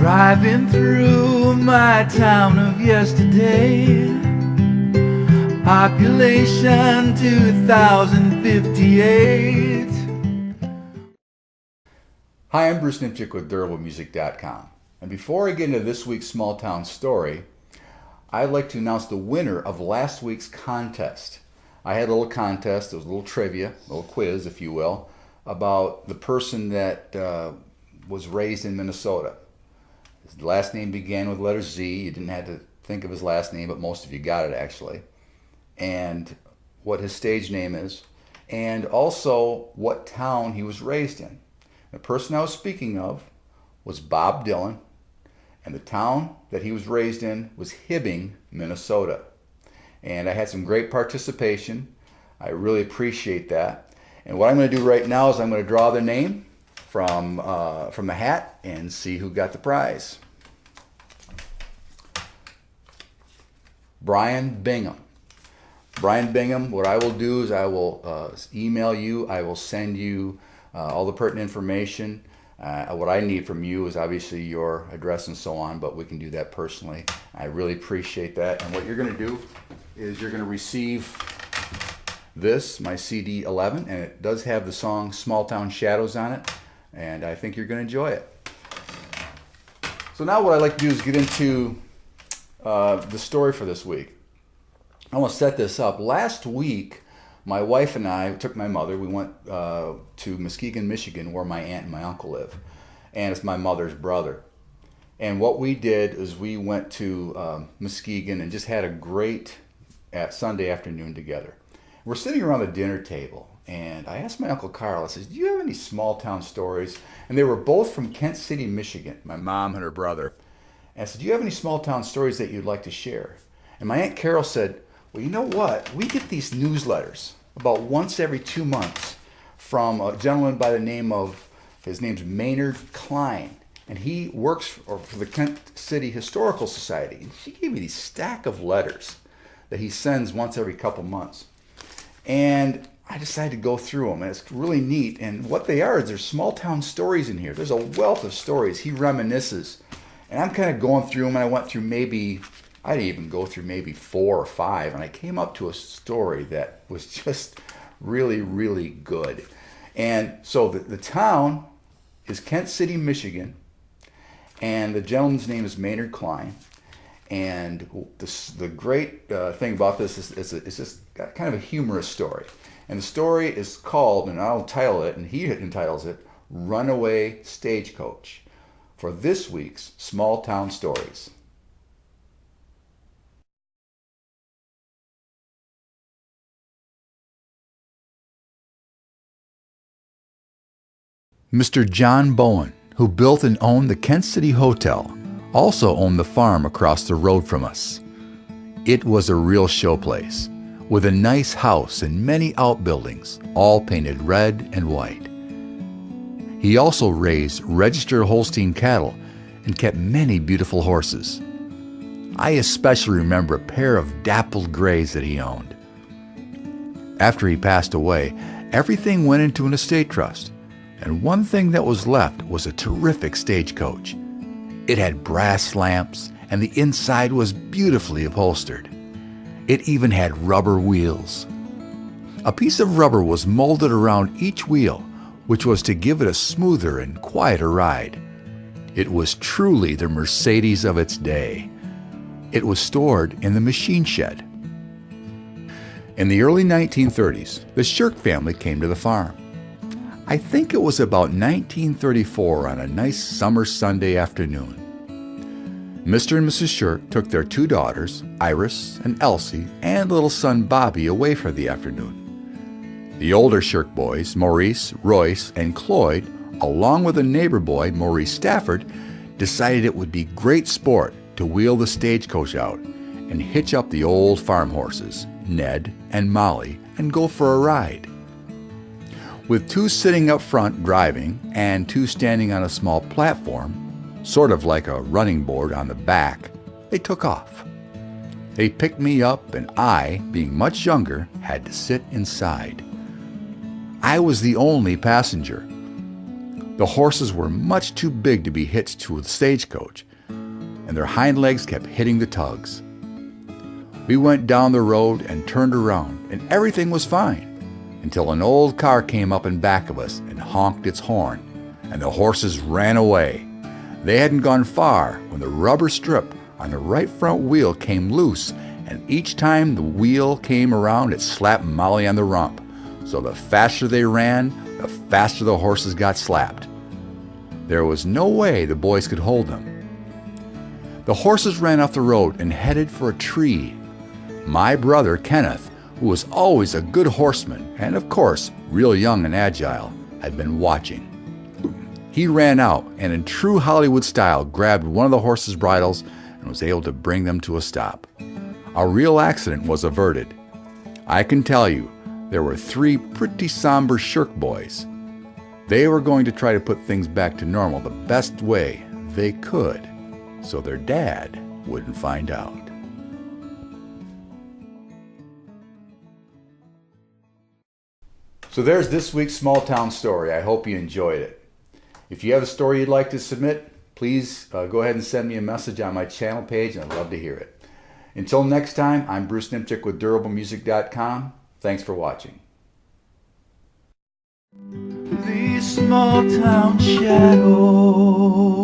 Driving through my town of yesterday, population 2058. Hi, I'm Bruce Nimchik with DurableMusic.com. And before I get into this week's small town story, I'd like to announce the winner of last week's contest. I had a little contest, it was a little trivia, a little quiz, if you will, about the person that was raised in Minnesota. His last name began with letter Z. You didn't have to think of his last name, but most of you got it actually. And what his stage name is, and also what town he was raised in. The person I was speaking of was Bob Dylan, and the town that he was raised in was Hibbing, Minnesota. And I had some great participation. I really appreciate that. And what I'm going to do right now is I'm going to draw the name from the hat and see who got the prize. Brian Bingham. Brian Bingham, what I will do is I will email you. I will send you all the pertinent information. What I need from you is obviously your address and so on, but we can do that personally. I really appreciate that. And what you're going to do is you're going to receive this, my CD 11, and it does have the song Small Town Shadows on it, and I think you're going to enjoy it. So now what I'd like to do is get into the story for this week. I want to set this up. Last week, my wife and I took my mother. We went to Muskegon, Michigan, where my aunt and my uncle live. And it's my mother's brother. And what we did is we went to Muskegon and just had a great Sunday afternoon together. We're sitting around the dinner table. And I asked my Uncle Carl, I said, do you have any small town stories? And they were both from Kent City, Michigan, my mom and her brother. And I said, do you have any small town stories that you'd like to share? And my Aunt Carol said, well, you know what? We get these newsletters about once every 2 months from a gentleman by the name of, his name's Maynard Klein. And he works for the Kent City Historical Society. And he gave me these stack of letters that he sends once every couple months. And I decided to go through them. And it's really neat. And what they are is there's small town stories in here. There's a wealth of stories. He reminisces. And I'm kind of going through them, and I went through I didn't even go through maybe 4 or 5, and I came up to a story that was just really, really good. And so the town is Kent City, Michigan, and the gentleman's name is Maynard Klein. And the great thing about this is it's just got kind of a humorous story. And the story is called, and I'll title it, and he entitles it, Runaway Stagecoach, for this week's Small Town Stories. Mr. John Bowen, who built and owned the Kent City Hotel, also owned the farm across the road from us. It was a real showplace, with a nice house and many outbuildings, all painted red and white. He also raised registered Holstein cattle and kept many beautiful horses. I especially remember a pair of dappled grays that he owned. After he passed away, everything went into an estate trust. And one thing that was left was a terrific stagecoach. It had brass lamps, and the inside was beautifully upholstered. It even had rubber wheels. A piece of rubber was molded around each wheel, which was to give it a smoother and quieter ride. It was truly the Mercedes of its day. It was stored in the machine shed. In the early 1930s, the Shirk family came to the farm. I think it was about 1934 on a nice summer Sunday afternoon. Mr. and Mrs. Shirk took their 2 daughters, Iris and Elsie, and little son Bobby away for the afternoon. The older Shirk boys, Maurice, Royce, and Cloyd, along with a neighbor boy, Maurice Stafford, decided it would be great sport to wheel the stagecoach out and hitch up the old farm horses, Ned and Molly, and go for a ride. With 2 sitting up front driving and 2 standing on a small platform, sort of like a running board on the back, they took off. They picked me up, and I, being much younger, had to sit inside. I was the only passenger. The horses were much too big to be hitched to the stagecoach, and their hind legs kept hitting the tugs. We went down the road and turned around, and everything was fine, until an old car came up in back of us and honked its horn, and the horses ran away. They hadn't gone far when the rubber strip on the right front wheel came loose, and each time the wheel came around, it slapped Molly on the rump. So the faster they ran, the faster the horses got slapped. There was no way the boys could hold them. The horses ran off the road and headed for a tree. My brother, Kenneth, who was always a good horseman and, of course, real young and agile, had been watching. He ran out and, in true Hollywood style, grabbed one of the horses' bridles and was able to bring them to a stop. A real accident was averted. I can tell you, there were 3 pretty somber Shirk boys. They were going to try to put things back to normal the best way they could, so their dad wouldn't find out. So there's this week's small town story. I hope you enjoyed it. If you have a story you'd like to submit, please go ahead and send me a message on my channel page, and I'd love to hear it. Until next time, I'm Bruce Nimchik with DurableMusic.com. Thanks for watching. These small town shadows